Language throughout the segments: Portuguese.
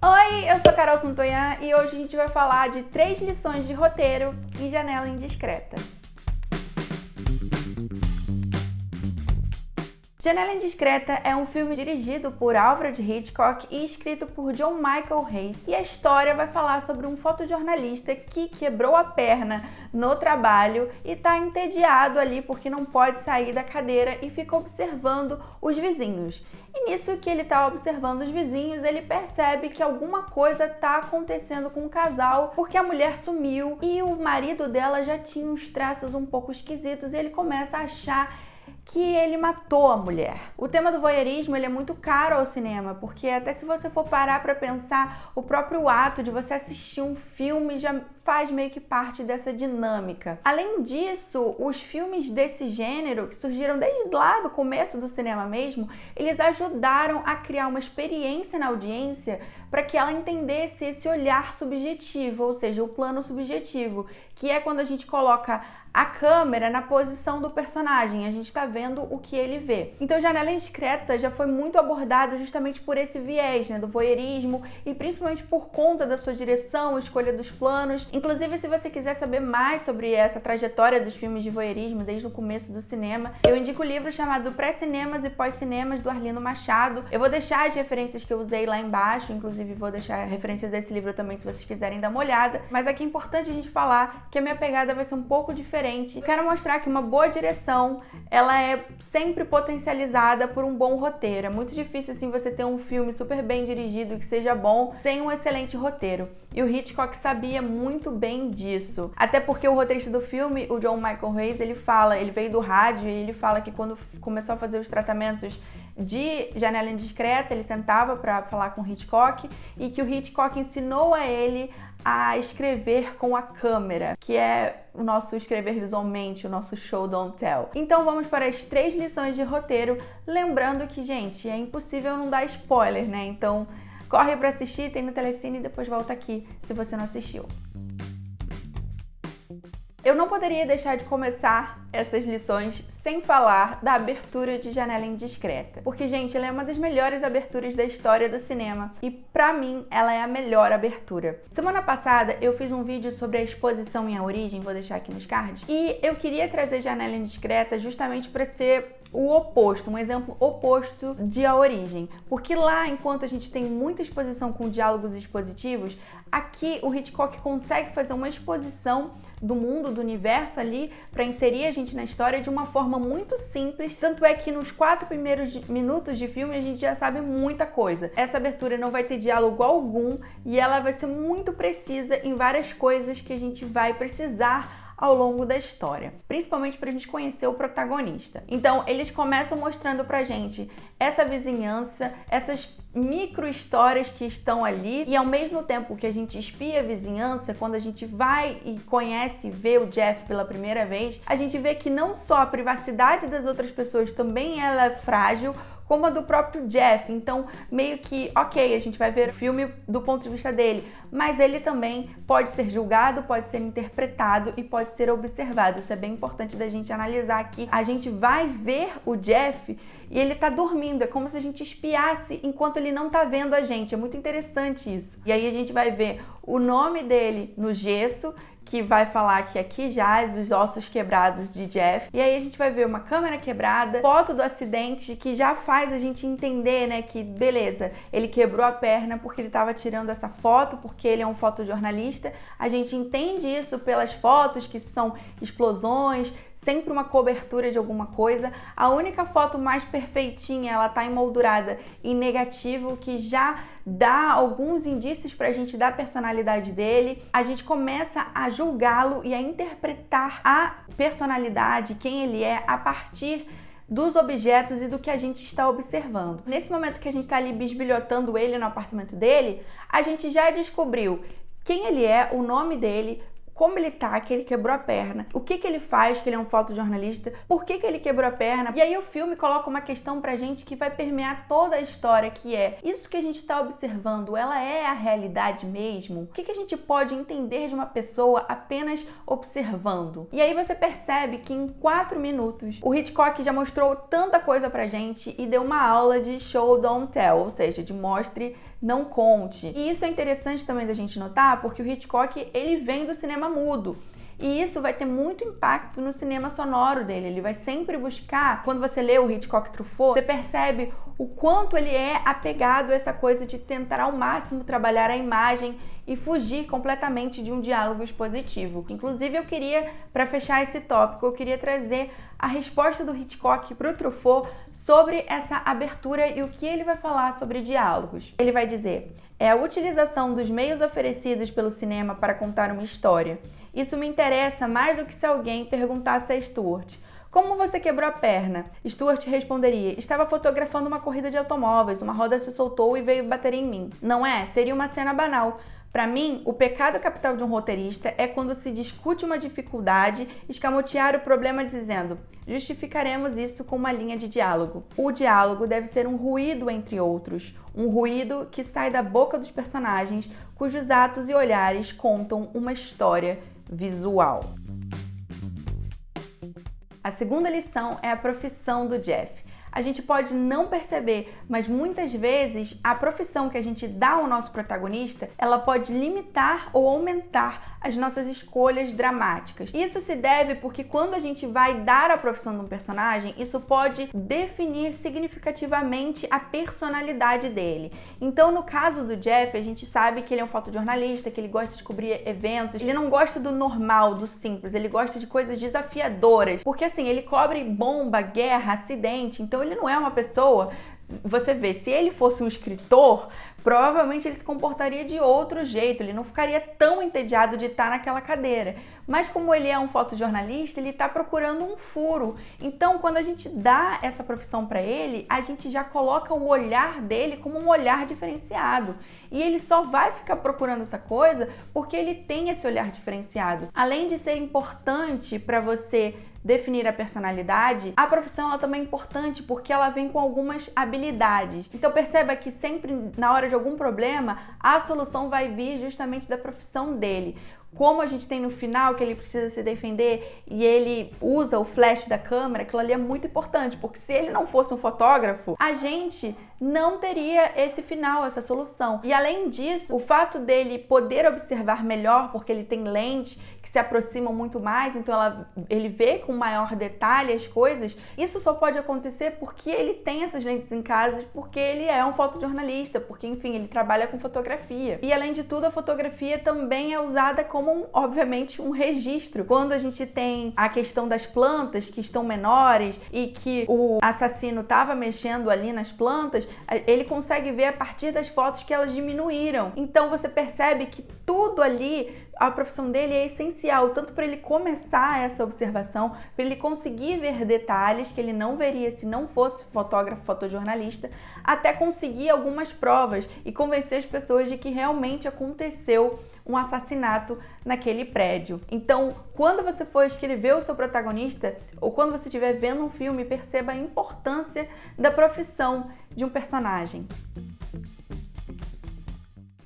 Oi, eu sou Carol Santoyan e hoje a gente vai falar de 3 lições de roteiro em Janela Indiscreta. Janela Indiscreta é um filme dirigido por Alfred Hitchcock e escrito por John Michael Hayes. E a história vai falar sobre um fotojornalista que quebrou a perna no trabalho e está entediado ali porque não pode sair da cadeira e fica observando os vizinhos. E nisso que ele está observando os vizinhos, ele percebe que alguma coisa está acontecendo com o casal, porque a mulher sumiu e o marido dela já tinha uns traços um pouco esquisitos e ele começa a achar que ele matou a mulher. O tema do voyeurismo ele é muito caro ao cinema, porque até se você for parar para pensar, o próprio ato de você assistir um filme já faz meio que parte dessa dinâmica. Além disso, os filmes desse gênero, que surgiram desde lá do começo do cinema mesmo, eles ajudaram a criar uma experiência na audiência para que ela entendesse esse olhar subjetivo, ou seja, o plano subjetivo, que é quando a gente coloca a câmera na posição do personagem, a gente está vendo o que ele vê. Então, Janela Indiscreta já foi muito abordado justamente por esse viés, do voyeurismo e principalmente por conta da sua direção, escolha dos planos. Inclusive, se você quiser saber mais sobre essa trajetória dos filmes de voyeurismo desde o começo do cinema, eu indico o livro chamado Pré-Cinemas e Pós-Cinemas, do Arlindo Machado. Eu vou deixar as referências que eu usei lá embaixo, inclusive vou deixar referências desse livro também se vocês quiserem dar uma olhada. Mas aqui é importante a gente falar que a minha pegada vai ser um pouco diferente. Quero mostrar que uma boa direção, ela é sempre potencializada por um bom roteiro. É muito difícil assim você ter um filme super bem dirigido e que seja bom sem um excelente roteiro. E o Hitchcock sabia muito bem disso. Até porque o roteirista do filme, o John Michael Hayes, ele veio do rádio e ele fala que quando começou a fazer os tratamentos de Janela Indiscreta, ele sentava para falar com o Hitchcock e que o Hitchcock ensinou a ele a escrever com a câmera, que é o nosso escrever visualmente, o nosso show don't tell. Então vamos para as 3 lições de roteiro, lembrando que, gente, é impossível não dar spoiler, né? Então corre para assistir, tem no Telecine e depois volta aqui se você não assistiu. Eu não poderia deixar de começar essas lições sem falar da abertura de Janela Indiscreta. Porque, gente, ela é uma das melhores aberturas da história do cinema e, pra mim, ela é a melhor abertura. Semana passada, eu fiz um vídeo sobre a exposição em A Origem, vou deixar aqui nos cards, e eu queria trazer Janela Indiscreta justamente para ser o oposto, um exemplo oposto de A Origem. Porque lá, enquanto a gente tem muita exposição com diálogos expositivos, aqui o Hitchcock consegue fazer uma exposição do mundo, do universo ali, para inserir a gente na história de uma forma muito simples. Tanto é que nos 4 primeiros minutos de filme a gente já sabe muita coisa. Essa abertura não vai ter diálogo algum e ela vai ser muito precisa em várias coisas que a gente vai precisar ao longo da história, principalmente para a gente conhecer o protagonista. Então, eles começam mostrando pra gente essa vizinhança, essas micro histórias que estão ali, e ao mesmo tempo que a gente espia a vizinhança, quando a gente vai e conhece, vê o Jeff pela primeira vez, a gente vê que não só a privacidade das outras pessoas também ela é frágil, como a do próprio Jeff. Então, meio que, ok, a gente vai ver o filme do ponto de vista dele, mas ele também pode ser julgado, pode ser interpretado e pode ser observado. Isso é bem importante da gente analisar aqui. A gente vai ver o Jeff e ele tá dormindo, é como se a gente espiasse enquanto ele não tá vendo a gente. É muito interessante isso. E aí a gente vai ver o nome dele no gesso, que vai falar que aqui jaz os ossos quebrados de Jeff. E aí a gente vai ver uma câmera quebrada, foto do acidente, que já faz a gente entender, né, que beleza, ele quebrou a perna porque ele estava tirando essa foto, porque ele é um fotojornalista. A gente entende isso pelas fotos, que são explosões, sempre uma cobertura de alguma coisa. A única foto mais perfeitinha, ela tá emoldurada em negativo, que já dá alguns indícios pra gente da personalidade dele. A gente começa a julgá-lo e a interpretar a personalidade, quem ele é, a partir dos objetos e do que a gente está observando. Nesse momento que a gente está ali bisbilhotando ele no apartamento dele, a gente já descobriu quem ele é, o nome dele, como ele tá, que ele quebrou a perna, o que ele faz, que ele é um fotojornalista, por que ele quebrou a perna. E aí o filme coloca uma questão pra gente que vai permear toda a história, que é: isso que a gente tá observando, ela é a realidade mesmo? O que a gente pode entender de uma pessoa apenas observando? E aí você percebe que em 4 minutos o Hitchcock já mostrou tanta coisa pra gente e deu uma aula de show don't tell, ou seja, de mostre, não conte. E isso é interessante também da gente notar, porque o Hitchcock, ele vem do cinema mudo. E isso vai ter muito impacto no cinema sonoro dele. Ele vai sempre buscar, quando você lê o Hitchcock Truffaut, você percebe o quanto ele é apegado a essa coisa de tentar ao máximo trabalhar a imagem e fugir completamente de um diálogo expositivo. Inclusive, eu queria, para fechar esse tópico, eu queria trazer a resposta do Hitchcock para o Truffaut sobre essa abertura e o que ele vai falar sobre diálogos. Ele vai dizer: é a utilização dos meios oferecidos pelo cinema para contar uma história. Isso me interessa mais do que se alguém perguntasse a Stuart: como você quebrou a perna? Stuart responderia: estava fotografando uma corrida de automóveis, uma roda se soltou e veio bater em mim. Não é? Seria uma cena banal. Para mim, o pecado capital de um roteirista é quando se discute uma dificuldade, escamotear o problema dizendo: justificaremos isso com uma linha de diálogo. O diálogo deve ser um ruído entre outros, um ruído que sai da boca dos personagens, cujos atos e olhares contam uma história visual. A segunda lição é a profissão do Jeff. A gente pode não perceber, mas muitas vezes a profissão que a gente dá ao nosso protagonista, ela pode limitar ou aumentar as nossas escolhas dramáticas. Isso se deve porque quando a gente vai dar a profissão de um personagem, isso pode definir significativamente a personalidade dele. Então, no caso do Jeff, a gente sabe que ele é um fotojornalista, que ele gosta de cobrir eventos, ele não gosta do normal, do simples, ele gosta de coisas desafiadoras, porque assim, ele cobre bomba, guerra, acidente, então ele não é uma pessoa... Você vê, se ele fosse um escritor, provavelmente ele se comportaria de outro jeito, ele não ficaria tão entediado de estar naquela cadeira. Mas como ele é um fotojornalista, ele está procurando um furo. Então, quando a gente dá essa profissão para ele, a gente já coloca o olhar dele como um olhar diferenciado. E ele só vai ficar procurando essa coisa porque ele tem esse olhar diferenciado. Além de ser importante para você definir a personalidade, a profissão ela também é importante porque ela vem com algumas habilidades. Então perceba que sempre na hora de algum problema, a solução vai vir justamente da profissão dele. Como a gente tem no final que ele precisa se defender e ele usa o flash da câmera, aquilo ali é muito importante, porque se ele não fosse um fotógrafo, a gente não teria esse final, essa solução. E além disso, o fato dele poder observar melhor, porque ele tem lentes que se aproximam muito mais, então ele vê com maior detalhe as coisas, isso só pode acontecer porque ele tem essas lentes em casa, porque ele é um fotojornalista, porque enfim, ele trabalha com fotografia. E além de tudo, a fotografia também é usada como, obviamente, um registro. Quando a gente tem a questão das plantas que estão menores e que o assassino estava mexendo ali nas plantas, ele consegue ver a partir das fotos que elas diminuíram. Então você percebe que tudo ali, a profissão dele é essencial, tanto para ele começar essa observação, para ele conseguir ver detalhes que ele não veria se não fosse fotógrafo, fotojornalista, até conseguir algumas provas e convencer as pessoas de que realmente aconteceu um assassinato naquele prédio. Então, quando você for escrever o seu protagonista, ou quando você estiver vendo um filme, perceba a importância da profissão de um personagem.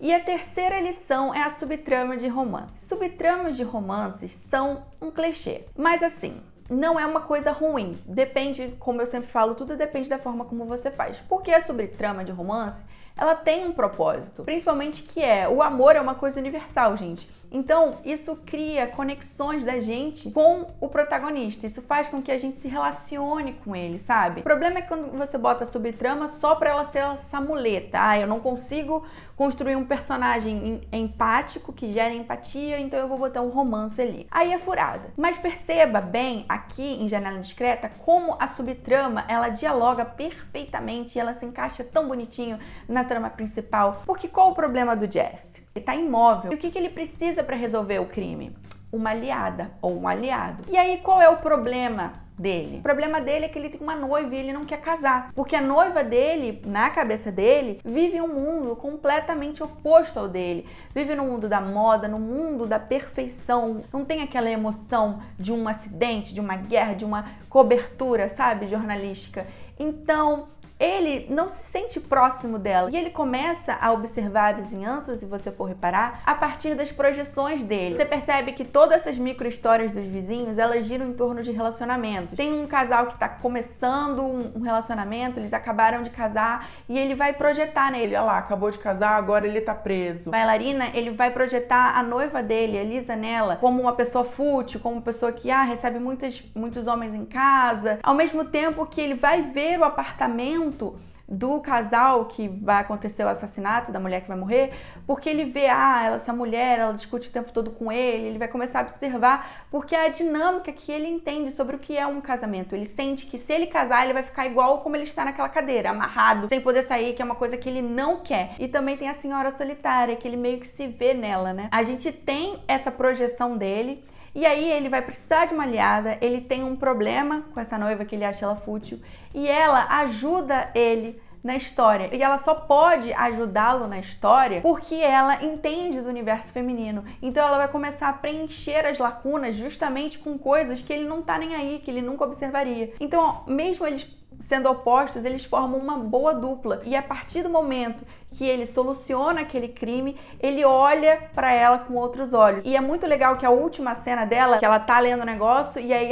E a terceira lição é a subtrama de romance. Subtramas de romances são um clichê, mas assim, não é uma coisa ruim. Depende, como eu sempre falo, tudo depende da forma como você faz. Porque a subtrama de romance, ela tem um propósito, principalmente que o amor é uma coisa universal, gente. Então, isso cria conexões da gente com o protagonista. Isso faz com que a gente se relacione com ele, sabe? O problema é quando você bota a subtrama só pra ela ser essa muleta. Eu não consigo construir um personagem empático que gere empatia, então eu vou botar um romance ali. Aí é furada. Mas perceba bem aqui em Janela Indiscreta como a subtrama, ela dialoga perfeitamente e ela se encaixa tão bonitinho na trama principal. Porque qual o problema do Jeff? Ele tá imóvel. E o que ele precisa para resolver o crime? Uma aliada ou um aliado. E aí, qual é o problema dele? O problema dele é que ele tem uma noiva e ele não quer casar. Porque a noiva dele, na cabeça dele, vive um mundo completamente oposto ao dele. Vive no mundo da moda, no mundo da perfeição. Não tem aquela emoção de um acidente, de uma guerra, de uma cobertura, sabe, jornalística. Então, ele não se sente próximo dela. E ele começa a observar a vizinhança, se você for reparar, a partir das projeções dele. Você percebe que todas essas micro-histórias dos vizinhos, elas giram em torno de relacionamentos. Tem um casal que tá começando um relacionamento, eles acabaram de casar, e ele vai projetar nele. Olha lá, acabou de casar, agora ele tá preso. Bailarina, ele vai projetar a noiva dele, a Lisa, nela, como uma pessoa fútil, como uma pessoa que recebe muitos homens em casa, ao mesmo tempo que ele vai ver o apartamento do casal que vai acontecer o assassinato da mulher que vai morrer, porque ele vê, essa mulher, ela discute o tempo todo com ele vai começar a observar, porque é a dinâmica que ele entende sobre o que é um casamento. Ele sente que se ele casar, ele vai ficar igual como ele está naquela cadeira, amarrado, sem poder sair, que é uma coisa que ele não quer. E também tem a senhora solitária, que ele meio que se vê nela, né? A gente tem essa projeção dele, e aí ele vai precisar de uma aliada, ele tem um problema com essa noiva que ele acha ela fútil, e ela ajuda ele na história. E ela só pode ajudá-lo na história porque ela entende do universo feminino. Então ela vai começar a preencher as lacunas justamente com coisas que ele não tá nem aí, que ele nunca observaria. Então, mesmo eles sendo opostos, eles formam uma boa dupla. E a partir do momento que ele soluciona aquele crime, ele olha pra ela com outros olhos. E é muito legal que a última cena dela, que ela tá lendo o negócio e aí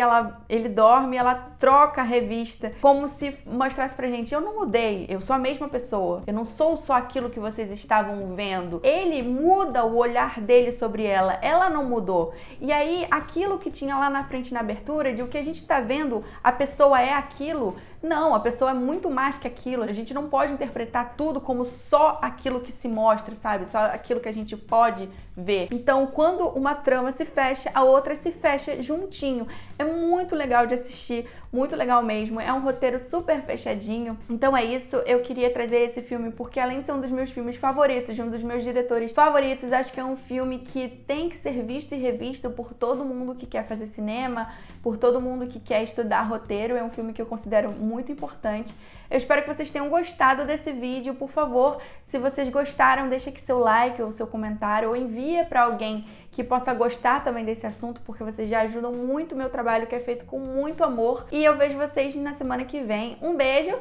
ele dorme, ela troca a revista, como se mostrasse pra gente, eu não mudei, eu sou a mesma pessoa, eu não sou só aquilo que vocês estavam vendo. Ele muda o olhar dele sobre ela não mudou. E aí, aquilo que tinha lá na frente na abertura, de o que a gente tá vendo, a pessoa é aquilo, não, a pessoa é muito mais que aquilo. A gente não pode interpretar tudo como só aquilo que se mostra, sabe? Só aquilo que a gente pode ver. Então, quando uma trama se fecha, a outra se fecha juntinho. É muito legal de assistir, muito legal mesmo. É um roteiro super fechadinho. Então é isso, eu queria trazer esse filme porque além de ser um dos meus filmes favoritos, de um dos meus diretores favoritos, acho que é um filme que tem que ser visto e revisto por todo mundo que quer fazer cinema, por todo mundo que quer estudar roteiro. É um filme que eu considero muito importante. Eu espero que vocês tenham gostado desse vídeo. Por favor, se vocês gostaram, deixa aqui seu like ou seu comentário, ou envia para alguém que possa gostar também desse assunto, porque vocês já ajudam muito o meu trabalho, que é feito com muito amor. E eu vejo vocês na semana que vem. Um beijo,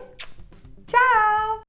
tchau!